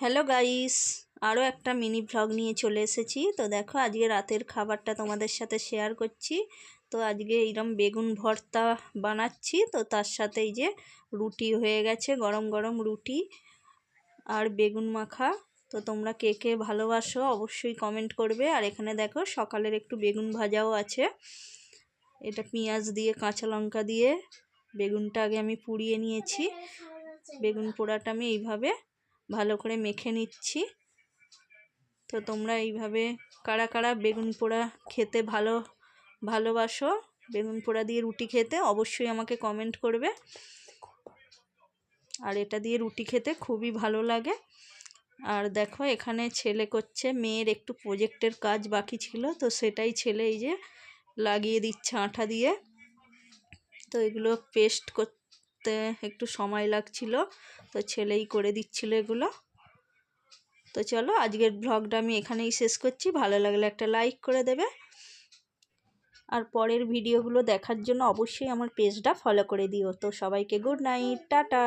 Hello guys, আরও একটা mini vlog নিয়ে চলে এসেছি। তো দেখো আজকে রাতের খাবারটা তোমাদের সাথে শেয়ার করছি। তো আজকে এইরকম বেগুন ভর্তা বানাচ্ছি। তো তার সাথে এই যে রুটি হয়ে গেছে, গরম গরম রুটি আর বেগুন মাখা। তো তোমরা কে কে ভালোবাসো অবশ্যই কমেন্ট করবে। আর এখানে দেখো সকালের একটু বেগুন ভাজাও আছে। এটা পেঁয়াজ দিয়ে কাঁচা লঙ্কা দিয়ে বেগুনটা আগে আমি পুড়িয়ে নিয়েছি। বেগুন পোড়াটা আমি এইভাবে ভালো করে মেখে নিচ্ছি। তো তোমরা এইভাবে কারা কারা বেগুন পোড়া খেতে ভালোবাসো, বেগুন পোড়া দিয়ে রুটি খেতে অবশ্যই আমাকে কমেন্ট করবে। আর এটা দিয়ে রুটি খেতে খুবই ভালো লাগে। আর দেখো এখানে ছেলে করছে, মেয়ের একটু প্রজেক্টের কাজ বাকি ছিল, তো সেটাই ছেলে এই যে লাগিয়ে দিচ্ছে আঠা দিয়ে। তো এগুলো পেস্ট করতে একটু সময় লাগছিল, তো ছেলেই করে দিচ্ছিল এগুলো। তো চলো আজকের ব্লগটা আমি এখানেই শেষ করছি। ভালো লাগলে একটা লাইক করে দেবে। আর পরের ভিডিওগুলো দেখার জন্য অবশ্যই আমার পেজটা ফলো করে দিও। তো সবাইকে গুড নাইট, টাটা।